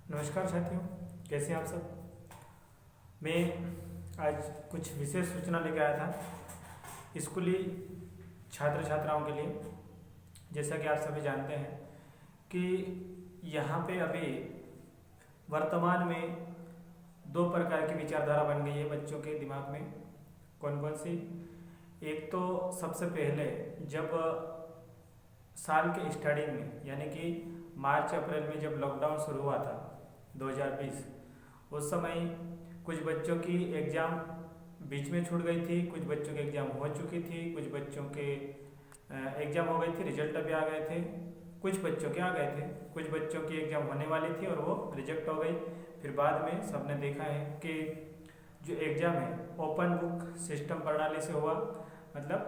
नमस्कार साथियों, कैसे हैं आप सब। मैं आज कुछ विशेष सूचना लेकर आया था स्कूली छात्र छात्राओं के लिए। जैसा कि आप सभी जानते हैं कि यहाँ पे अभी वर्तमान में दो प्रकार की विचारधारा बन गई है बच्चों के दिमाग में। कौन कौन सी? एक तो सबसे पहले जब साल के स्टार्टिंग में यानी कि मार्च अप्रैल में जब लॉकडाउन शुरू हुआ था 2020, उस समय कुछ बच्चों की एग्ज़ाम बीच में छूट गई थी, कुछ बच्चों की एग्ज़ाम हो चुकी थी, कुछ बच्चों के एग्ज़ाम हो गई थी, रिजल्ट अभी आ गए थे, कुछ बच्चों के आ गए थे, कुछ बच्चों की एग्ज़ाम होने वाली थी और वो रिजेक्ट हो गई। फिर बाद में सबने देखा है कि जो एग्ज़ाम है ओपन बुक सिस्टम प्रणाली से हुआ, मतलब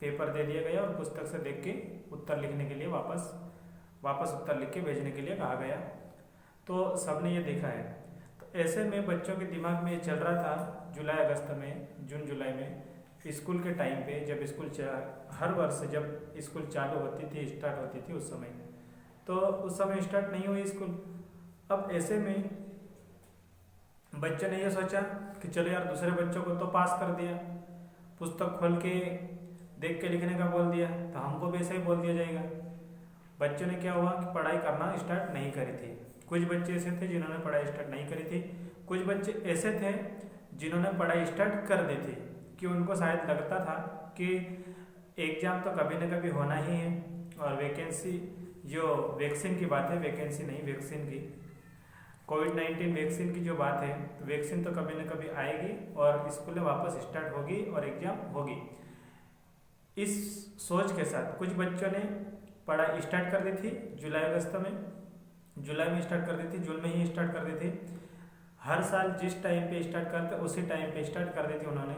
पेपर दे दिया गया और पुस्तक से देख के उत्तर लिखने के लिए वापस उत्तर लिख के भेजने के लिए कहा गया। तो सबने ये देखा है। तो ऐसे में बच्चों के दिमाग में ये चल रहा था जुलाई अगस्त में, जून जुलाई में स्कूल के टाइम पे, जब हर वर्ष जब स्कूल चालू होती थी, स्टार्ट होती थी उस समय, तो उस समय स्टार्ट नहीं हुई स्कूल। अब ऐसे में बच्चों ने ये सोचा कि चलो यार, दूसरे बच्चों को तो पास कर दिया, पुस्तक खोल के देख के लिखने का बोल दिया, तो हमको भी ऐसे ही बोल दिया जाएगा। बच्चों ने क्या हुआ कि पढ़ाई करना स्टार्ट नहीं करी थी। कुछ बच्चे ऐसे थे जिन्होंने पढ़ाई स्टार्ट नहीं करी थी, कुछ बच्चे ऐसे थे जिन्होंने पढ़ाई स्टार्ट कर दी थी कि उनको शायद लगता था कि एग्ज़ाम तो कभी ना कभी होना ही है और वैकेंसी, जो वैक्सीन की बात है, वैकेंसी नहीं वैक्सीन की, कोविड-19 वैक्सीन की जो बात है, तो वैक्सीन तो कभी ना कभी आएगी और स्कूलें वापस स्टार्ट होगी और एग्ज़ाम होगी। इस सोच के साथ कुछ बच्चों ने पढ़ाई स्टार्ट कर दी थी जुलाई में स्टार्ट कर दी थी, जून में ही स्टार्ट कर दी थी। हर साल जिस टाइम पे स्टार्ट करते उसी टाइम पे स्टार्ट कर दी थी उन्होंने।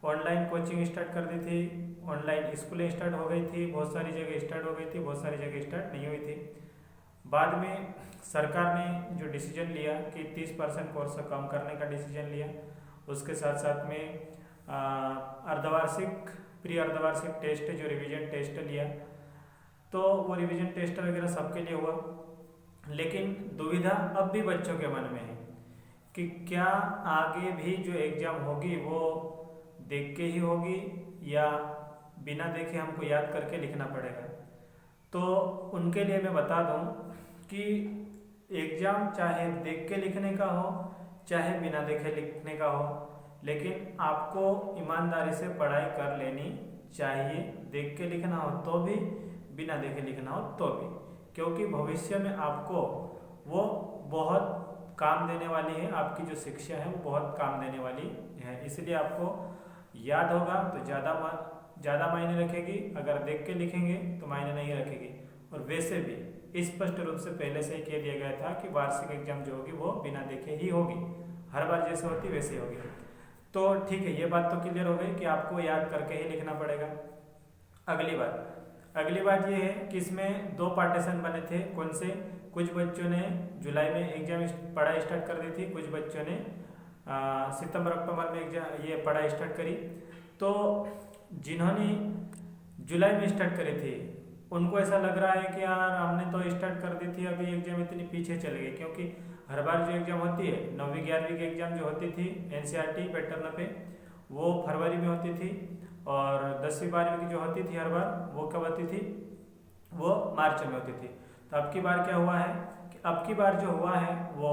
ऑनलाइन कोचिंग स्टार्ट कर दी थी, ऑनलाइन स्कूलें स्टार्ट हो गई थी, बहुत सारी जगह स्टार्ट हो गई थी, बहुत सारी जगह स्टार्ट नहीं हुई थी। बाद में सरकार ने जो डिसीजन लिया कि 30% कोर्स कम करने का डिसीजन लिया, उसके साथ साथ में अर्धवार्षिक प्री अर्धवार्षिक टेस्ट, जो रिवीजन टेस्ट लिया, तो वो रिवीजन टेस्ट वगैरह सबके लिए हुआ। लेकिन दुविधा अब भी बच्चों के मन में है कि क्या आगे भी जो एग्ज़ाम होगी वो देख के ही होगी या बिना देखे हमको याद करके लिखना पड़ेगा। तो उनके लिए मैं बता दूं कि एग्ज़ाम चाहे देख के लिखने का हो चाहे बिना देखे लिखने का हो, लेकिन आपको ईमानदारी से पढ़ाई कर लेनी चाहिए। देख के लिखना हो तो भी, बिना देखे लिखना हो तो भी, क्योंकि भविष्य में आपको वो बहुत काम देने वाली है। आपकी जो शिक्षा है वो बहुत काम देने वाली है, इसलिए आपको याद होगा तो ज़्यादा मायने रखेगी, अगर देख के लिखेंगे तो मायने नहीं रखेगी। और वैसे भी स्पष्ट रूप से पहले से ही कह दिया गया था कि वार्षिक एग्जाम जो होगी वो बिना देखे ही होगी, हर बार जैसे होती वैसे होगी। तो ठीक है, ये बात तो क्लियर हो गई कि आपको याद करके ही लिखना पड़ेगा। अगली बात ये है कि इसमें दो पार्टीशन बने थे। कौन से? कुछ बच्चों ने जुलाई में एग्जाम पढ़ाई स्टार्ट कर दी थी, कुछ बच्चों ने सितंबर अक्टूबर में एग्जाम ये पढ़ाई स्टार्ट करी। तो जिन्होंने जुलाई में स्टार्ट करी थी उनको ऐसा लग रहा है कि यार हमने तो स्टार्ट कर दी थी, अभी एग्जाम इतनी पीछे चले गए, क्योंकि हर बार जो एग्जाम होती है 9वीं 11वीं की एग्जाम जो होती थी एनसीईआरटी पैटर्न पे, वो फरवरी में होती थी, और 10वीं 12वीं की जो होती थी हर बार वो कब होती थी? वो मार्च में होती थी। तो अब की बार क्या हुआ है कि अब की बार जो हुआ है वो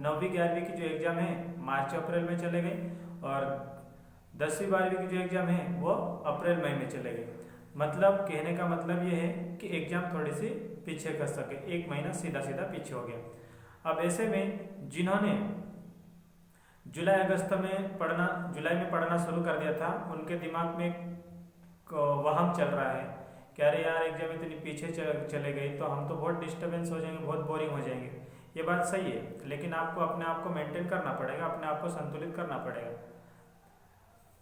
9वीं 11वीं की जो एग्ज़ाम है मार्च अप्रैल में चले गए, और 10वीं 12वीं की जो एग्ज़ाम है वो अप्रैल मई में चले गए। मतलब कहने का मतलब ये है कि एग्ज़ाम थोड़ी सी पीछे कर सके, एक महीना सीधा पीछे हो गया। अब ऐसे में जिन्होंने जुलाई में पढ़ना शुरू कर दिया था, उनके दिमाग में वहम चल रहा है कि अरे यार एग्जाम इतनी पीछे चले गए तो हम तो बहुत डिस्टर्बेंस हो जाएंगे, बहुत बोरिंग हो जाएंगे। ये बात सही है, लेकिन आपको अपने आप को मेंटेन करना पड़ेगा, अपने आप को संतुलित करना पड़ेगा।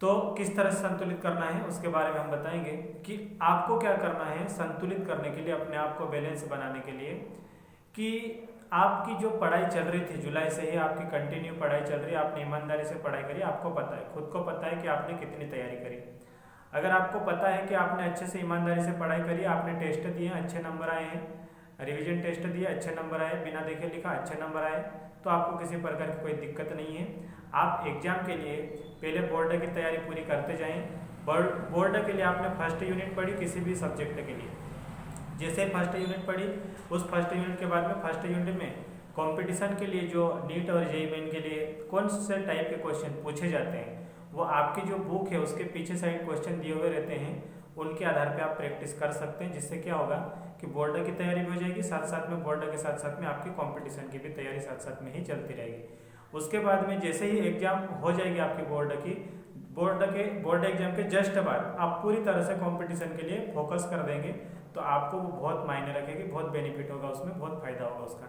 तो किस तरह से संतुलित करना है उसके बारे में हम बताएंगे कि आपको क्या करना है संतुलित करने के लिए, अपने आप को बैलेंस बनाने के लिए। कि आपकी जो पढ़ाई चल रही थी जुलाई से ही, आपकी कंटिन्यू पढ़ाई चल रही है, आपने ईमानदारी से पढ़ाई करी, आपको पता है, खुद को पता है कि आपने कितनी तैयारी करी। अगर आपको पता है कि आपने अच्छे से ईमानदारी से पढ़ाई करी, आपने टेस्ट दिए, अच्छे नंबर आए हैं, रिवीजन टेस्ट दिया, अच्छे नंबर आए, बिना देखे लिखा, अच्छे नंबर आए, तो आपको किसी प्रकार की कोई दिक्कत नहीं है। आप एग्जाम के लिए पहले बोर्ड की तैयारी पूरी करते जाएं। बोर्ड के लिए आपने फर्स्ट यूनिट पढ़ी किसी भी सब्जेक्ट के लिए, जैसे फर्स्ट यूनिट पढ़ी, उस फर्स्ट यूनिट के बाद में फर्स्ट यूनिट में कंपटीशन के लिए जो नीट और जेईई मेन के लिए कौन से टाइप के क्वेश्चन पूछे जाते हैं, वो आपकी जो बुक है उसके पीछे साइड क्वेश्चन दिए हुए रहते हैं, उनके आधार पे आप प्रैक्टिस कर सकते हैं। जिससे क्या होगा कि बोर्ड की तैयारी भी हो जाएगी, साथ साथ में बोर्ड के साथ साथ में आपकी कंपटीशन की भी तैयारी साथ साथ में ही चलती रहेगी। उसके बाद में जैसे ही एग्जाम हो जाएगी आपकी बोर्ड एग्जाम के जस्ट बाद आप पूरी तरह से कंपटीशन के लिए फोकस कर देंगे, तो आपको वो बहुत मायने रखेगी, बहुत बेनिफिट होगा, उसमें बहुत फायदा होगा उसका।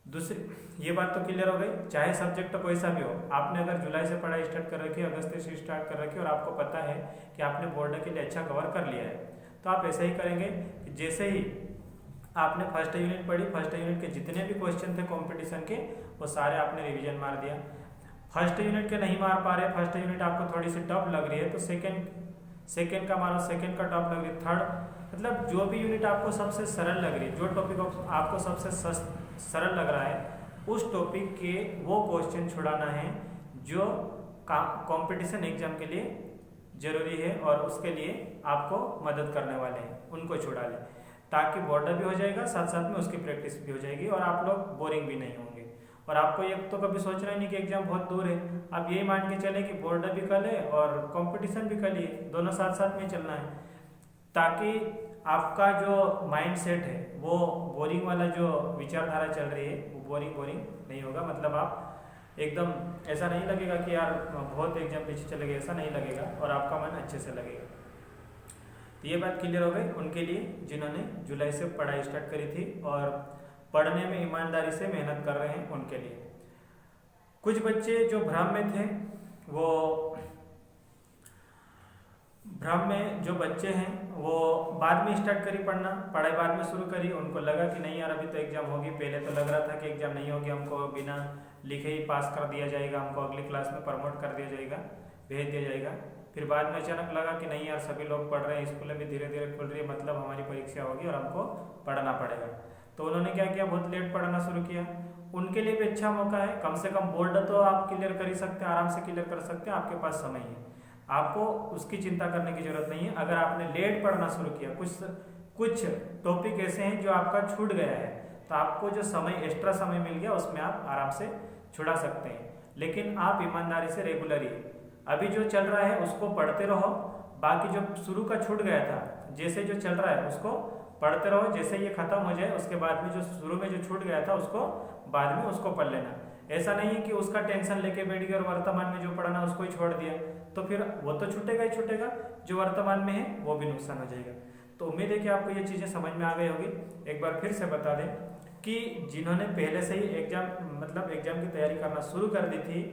दूसरी ये बात तो क्लियर हो गई, चाहे सब्जेक्ट तो कोई सा भी हो, आपने अगर जुलाई से पढ़ाई स्टार्ट कर रखी है, अगस्त से स्टार्ट कर रखी है और आपको पता है कि आपने बोर्ड के लिए अच्छा कवर कर लिया है, तो आप ऐसा ही करेंगे कि जैसे ही आपने फर्स्ट यूनिट पढ़ी, फर्स्ट यूनिट के जितने भी क्वेश्चन थे कंपटीशन के वो सारे आपने रिवीजन मार दिया। फर्स्ट यूनिट के नहीं मार पा रहे, फर्स्ट यूनिट आपको थोड़ी सी टफ लग रही है, तो सेकेंड का मारो, सेकेंड का टफ लग रही है, थर्ड, मतलब जो भी यूनिट आपको सबसे सरल लग रही है, जो टॉपिक आपको सबसे सरल लग रहा है, उस टॉपिक के वो क्वेश्चन छुड़ाना है जो कंपटीशन एग्जाम के लिए जरूरी है और उसके लिए आपको मदद करने वाले हैं, उनको छुड़ा लें, ताकि बोर्ड भी हो जाएगा, साथ साथ में उसकी प्रैक्टिस भी हो जाएगी और आप लोग बोरिंग भी नहीं होंगे। और आपको ये तो कभी सोचना ही नहीं कि एग्जाम बहुत दूर है, आप यही मान के चले कि बोर्ड भी कर ले और कंपटीशन भी कर लिए, दोनों साथ साथ में चलना है, ताकि आपका जो माइंड सेट है वो बोरिंग वाला जो विचारधारा चल रही है वो बोरिंग नहीं होगा। मतलब आप एकदम ऐसा नहीं लगेगा कि यार बहुत एग्जाम पीछे चले गए, ऐसा नहीं लगेगा और आपका मन अच्छे से लगेगा। तो ये बात क्लियर हो गई उनके लिए जिन्होंने जुलाई से पढ़ाई स्टार्ट करी थी और पढ़ने में ईमानदारी से मेहनत कर रहे हैं उनके लिए। कुछ बच्चे जो भ्रम में थे, वो भ्रम में जो बच्चे हैं वो बाद में स्टार्ट करी पढ़ाई बाद में शुरू करी, उनको लगा कि नहीं यार अभी तो एग्जाम होगी, पहले तो लग रहा था कि एग्जाम नहीं होगी, हमको बिना लिखे ही पास कर दिया जाएगा, हमको अगली क्लास में प्रमोट कर दिया जाएगा, भेज दिया जाएगा। फिर बाद में अचानक लगा कि नहीं यार सभी लोग पढ़ रहे हैं, स्कूलें भी धीरे धीरे खुल रही है, मतलब हमारी परीक्षा होगी और हमको पढ़ना पड़ेगा। तो उन्होंने क्या किया, बहुत लेट पढ़ना शुरू किया। उनके लिए भी अच्छा मौका है, कम से कम बोर्ड तो आप क्लियर कर ही सकते हैं, आराम से क्लियर कर सकते हैं, आपके पास समय है, आपको उसकी चिंता करने की जरूरत नहीं है। अगर आपने लेट पढ़ना शुरू किया, कुछ टॉपिक ऐसे हैं जो आपका छूट गया है, तो आपको जो समय एक्स्ट्रा समय मिल गया उसमें आप आराम से छुड़ा सकते हैं। लेकिन आप ईमानदारी से रेगुलरली अभी जो चल रहा है उसको पढ़ते रहो, बाकी जो शुरू का छूट गया था, जैसे जो चल रहा है उसको पढ़ते रहो, जैसे ये खत्म हो जाए उसके बाद में जो शुरू में जो छूट गया था उसको बाद में उसको पढ़ लेना। ऐसा नहीं है कि उसका टेंशन लेके बैठ गया और वर्तमान में जो पढ़ना उसको ही छोड़ दिया, तो फिर वो तो छूटेगा ही छूटेगा, जो वर्तमान में है वो भी नुकसान हो जाएगा। तो उम्मीद है कि आपको ये चीज़ें समझ में आ गई होगी। एक बार फिर से बता दें कि जिन्होंने पहले से ही एग्जाम की तैयारी करना शुरू कर दी थी,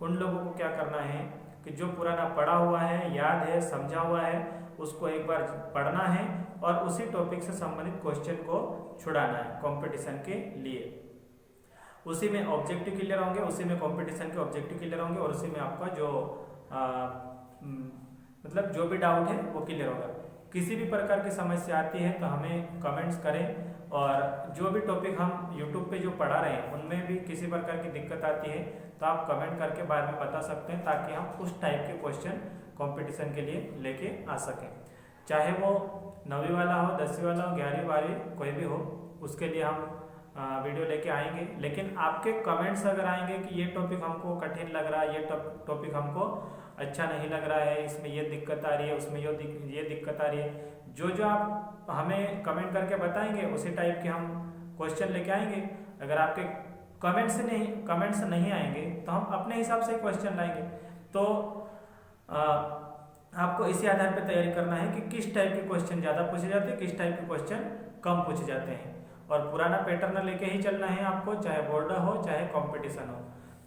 उन लोगों को क्या करना है कि जो पुराना पढ़ा हुआ है, याद है, समझा हुआ है, उसको एक बार पढ़ना है और उसी टॉपिक से संबंधित क्वेश्चन को छुड़ाना है कंपटीशन के लिए। उसी में ऑब्जेक्टिव क्लियर होंगे, उसी में कंपटीशन के ऑब्जेक्टिव क्लियर होंगे और उसी में आपका जो मतलब जो भी डाउट है वो क्लियर होगा। किसी भी प्रकार की समस्या आती है तो हमें कमेंट्स करें, और जो भी टॉपिक हम यूट्यूब पे जो पढ़ा रहे हैं उनमें भी किसी प्रकार की दिक्कत आती है तो आप कमेंट करके बाद में बता सकते हैं, ताकि हम उस टाइप के क्वेश्चन कंपटीशन के लिए लेके आ सकें। चाहे वो 9वीं वाला हो, 10वीं वाला हो, 11वीं 12वीं कोई भी हो, उसके लिए हम वीडियो लेके आएंगे। लेकिन आपके कमेंट्स अगर आएंगे कि ये टॉपिक हमको कठिन लग रहा है, ये टॉपिक हमको अच्छा नहीं लग रहा है, इसमें ये दिक्कत आ रही है, उसमें ये दिक्कत आ रही है, जो आप हमें कमेंट करके बताएंगे उसी टाइप के हम क्वेश्चन लेके आएंगे। अगर आपके कमेंट्स नहीं आएंगे तो हम अपने हिसाब से क्वेश्चन लाएंगे। तो आपको इसी आधार पर तैयारी करना है कि किस टाइप के क्वेश्चन ज़्यादा पूछे जाते हैं, किस टाइप के क्वेश्चन कम पूछे जाते हैं, और पुराना पैटर्न लेके ही चलना है आपको, चाहे बोर्ड हो चाहे कंपटीशन हो।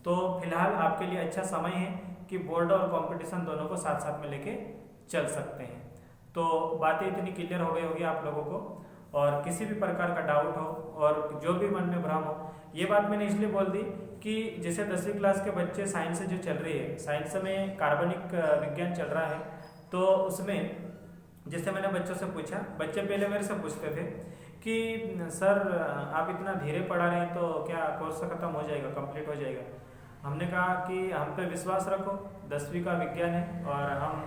तो फिलहाल आपके लिए अच्छा समय है कि बोर्ड और कंपटीशन दोनों को साथ साथ में लेके चल सकते हैं। तो बातें इतनी क्लियर हो गई होगी आप लोगों को, और किसी भी प्रकार का डाउट हो और जो भी मन में भ्रम हो, ये बात मैंने इसलिए बोल दी कि जैसे 10वीं क्लास के बच्चे साइंस जो चल रही है, साइंस में कार्बनिक विज्ञान चल रहा है, तो उसमें जैसे मैंने बच्चों से पूछा, बच्चे पहले मेरे से पूछते थे कि सर आप इतना धीरे पढ़ा रहे हैं तो क्या कोर्स ख़त्म हो जाएगा, कंप्लीट हो जाएगा। हमने कहा कि हम पे विश्वास रखो, 10वीं का विज्ञान है और हम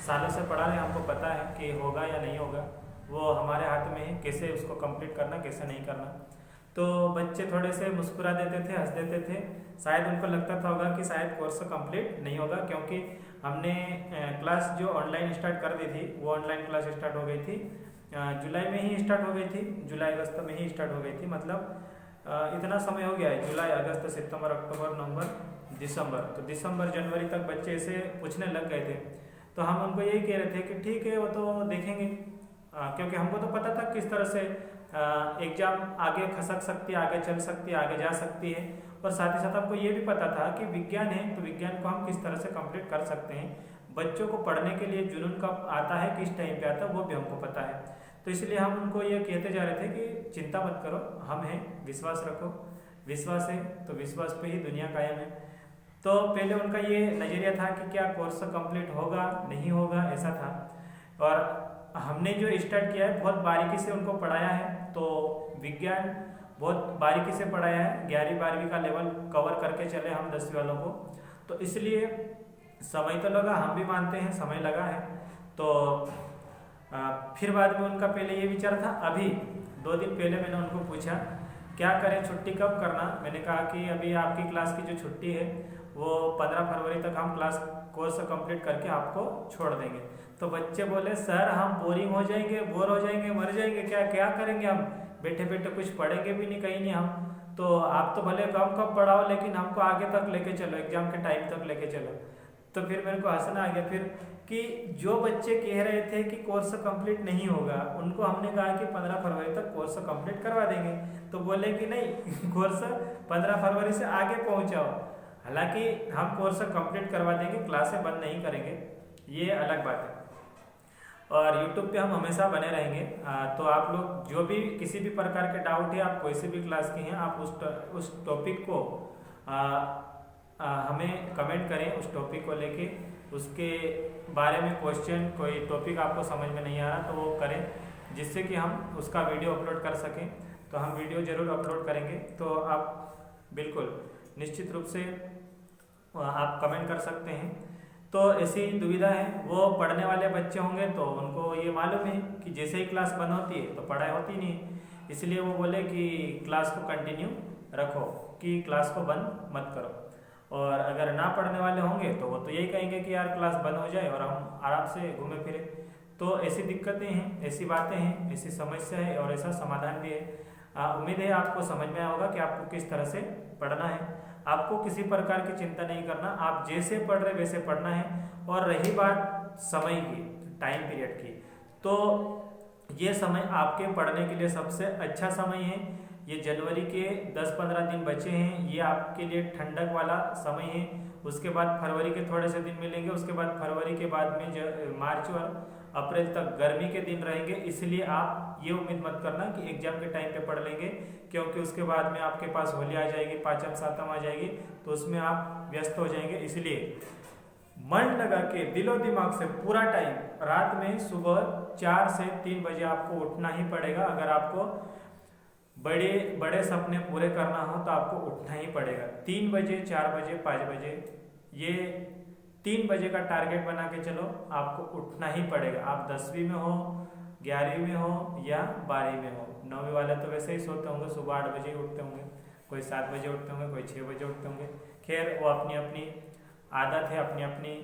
सालों से पढ़ा रहे हैं, हमको पता है कि होगा या नहीं होगा, वो हमारे हाथ में है कैसे उसको कंप्लीट करना कैसे नहीं करना। तो बच्चे थोड़े से मुस्कुरा देते थे, हंस देते थे, शायद उनको लगता था होगा कि शायद कोर्स कंप्लीट नहीं होगा, क्योंकि हमने क्लास जो ऑनलाइन स्टार्ट कर दी थी वो ऑनलाइन क्लास स्टार्ट हो गई थी जुलाई में ही स्टार्ट हो गई थी, जुलाई अगस्त में ही स्टार्ट हो गई थी। मतलब इतना समय हो गया है, जुलाई अगस्त सितंबर अक्टूबर नवंबर दिसंबर, तो दिसंबर जनवरी तक बच्चे ऐसे पूछने लग गए थे। तो हम उनको यही कह रहे थे कि ठीक है वो तो देखेंगे, क्योंकि हमको तो पता था किस तरह से एग्जाम आगे खसक सकती है, आगे चल सकती है, आगे जा सकती है। और साथ ही साथ हमको ये भी पता था कि विज्ञान है तो विज्ञान को हम किस तरह से कंप्लीट कर सकते हैं। बच्चों को पढ़ने के लिए जुनून कब आता है, किस टाइम पे आता है, वो भी हमको पता है। तो इसलिए हम उनको ये कहते जा रहे थे कि चिंता मत करो, हम हैं, विश्वास रखो, विश्वास है तो विश्वास पे ही दुनिया कायम है। तो पहले उनका ये नज़रिया था कि क्या कोर्स कंप्लीट होगा नहीं होगा, ऐसा था। और हमने जो स्टार्ट किया है बहुत बारीकी से उनको पढ़ाया है। तो विज्ञान बहुत बारीकी से पढ़ाया है, 11वीं 12वीं का लेवल कवर करके चले हम 10वीं वालों को। तो इसलिए समय तो लगा, हम भी मानते हैं समय लगा है। तो फिर बाद में उनका पहले ये विचार था, अभी 2 दिन पहले मैंने उनको पूछा क्या करें, छुट्टी कब करना। मैंने कहा कि अभी आपकी क्लास की जो छुट्टी है वो 15 फरवरी तक हम क्लास कोर्स कंप्लीट करके आपको छोड़ देंगे। तो बच्चे बोले सर हम बोरिंग हो जाएंगे, बोर हो जाएंगे, मर जाएंगे, क्या क्या करेंगे हम, बैठे बैठे कुछ पढ़ेंगे भी नहीं, कहीं नहीं हम। तो आप तो भले कम पढ़ाओ लेकिन हमको आगे तक लेके चलो, एग्जाम के टाइम तक लेके चलो। तो फिर मेरे को हंसना आ गया फिर कि जो बच्चे कह रहे थे कि कोर्स कंप्लीट नहीं होगा उनको हमने कहा कि 15 फरवरी तक कोर्स कंप्लीट करवा देंगे। तो बोले कि नहीं कोर्स 15 फरवरी से आगे पहुंचाओ। हालांकि हम कोर्स कंप्लीट करवा देंगे, क्लासें बंद नहीं करेंगे, ये अलग बात है। और YouTube पे हम हमेशा बने रहेंगे। तो आप लोग जो भी किसी भी प्रकार के डाउट है, आप कोई सी भी क्लास की हैं, आप उस टॉपिक को हमें कमेंट करें, उस टॉपिक को लेके उसके बारे में क्वेश्चन, कोई टॉपिक आपको समझ में नहीं आ रहा तो वो करें, जिससे कि हम उसका वीडियो अपलोड कर सकें। तो हम वीडियो ज़रूर अपलोड करेंगे, तो आप बिल्कुल निश्चित रूप से आप कमेंट कर सकते हैं। तो ऐसी दुविधा है, वो पढ़ने वाले बच्चे होंगे तो उनको ये मालूम है कि जैसे ही क्लास बंद होती है तो पढ़ाई होती नहीं है, इसलिए वो बोले कि क्लास को कंटिन्यू रखो, कि क्लास को बंद मत करो। और अगर ना पढ़ने वाले होंगे तो वो तो यही कहेंगे कि यार क्लास बंद हो जाए और हम आराम से घूमे फिरे। तो ऐसी दिक्कतें हैं, ऐसी बातें हैं, ऐसी समस्या है और ऐसा समाधान भी है। उम्मीद है आपको समझ में आया होगा कि आपको किस तरह से पढ़ना है। आपको किसी प्रकार की चिंता नहीं करना, आप जैसे पढ़ रहे वैसे पढ़ना है। और रही बात समय की, टाइम पीरियड की, तो ये समय आपके पढ़ने के लिए सबसे अच्छा समय है। ये जनवरी के 10-15 दिन बचे हैं, ये आपके लिए ठंडक वाला समय है। उसके बाद फरवरी के थोड़े से दिन मिलेंगे, उसके बाद फरवरी के बाद में मार्च और अप्रैल तक गर्मी के दिन रहेंगे। इसलिए आप ये उम्मीद मत करना कि एग्जाम के टाइम पे पढ़ लेंगे, क्योंकि उसके बाद में आपके पास होली आ जाएगी, पाँचम सातम आ जाएगी, तो उसमें आप व्यस्त हो जाएंगे। इसलिए मन लगा के दिलो दिमाग से पूरा टाइम, रात में सुबह 4 से 3 बजे आपको उठना ही पड़ेगा। अगर आपको बड़े बड़े सपने पूरे करना हो तो आपको उठना ही पड़ेगा। 3 बजे, 4 बजे, 5 बजे, ये 3 बजे का टारगेट बना के चलो, आपको उठना ही पड़ेगा। आप 10वीं में हो, 11वीं में हो या 12वीं में हो। 9वीं वाले तो वैसे ही सोते होंगे, सुबह 8 बजे ही उठते होंगे, कोई 7 बजे उठते होंगे, कोई 6 बजे उठते होंगे। खैर वो अपनी अपनी आदत है, अपनी अपनी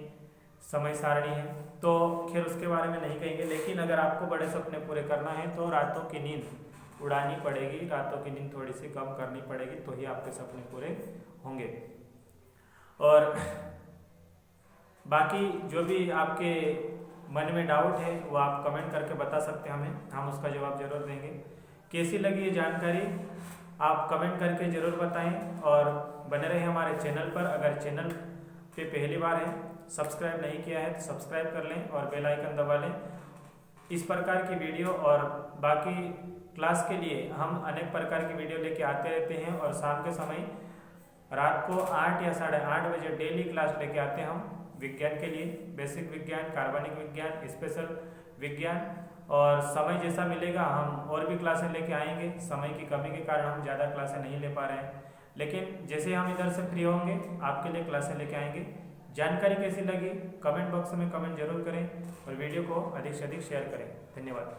समय सारणी है, तो खैर उसके बारे में नहीं कहेंगे। लेकिन अगर आपको बड़े सपने पूरे करना है तो रातों की नींद उड़ानी पड़ेगी, रातों की नींद थोड़ी सी कम करनी पड़ेगी, तो ही आपके सपने पूरे होंगे। और बाकी जो भी आपके मन में डाउट है वो आप कमेंट करके बता सकते हैं हमें, हम उसका जवाब जरूर देंगे। कैसी लगी ये जानकारी आप कमेंट करके ज़रूर बताएं और बने रहें हमारे चैनल पर। अगर चैनल पे पहली बार है, सब्सक्राइब नहीं किया है तो सब्सक्राइब कर लें और बेल आइकन दबा लें। इस प्रकार की वीडियो और बाकी क्लास के लिए हम अनेक प्रकार की वीडियो लेके आते रहते हैं। और शाम के समय रात को 8 या 8:30 बजे डेली क्लास लेके आते हैं हम विज्ञान के लिए, बेसिक विज्ञान, कार्बनिक विज्ञान, स्पेशल विज्ञान और समय जैसा मिलेगा हम और भी क्लासें लेके आएंगे। समय की कमी के कारण हम ज़्यादा क्लासें नहीं ले पा रहे हैं, लेकिन जैसे हम इधर से फ्री होंगे आपके लिए क्लासें लेके आएंगे। जानकारी कैसी लगी कमेंट बॉक्स में कमेंट जरूर करें और वीडियो को अधिक से अधिक शेयर करें। धन्यवाद।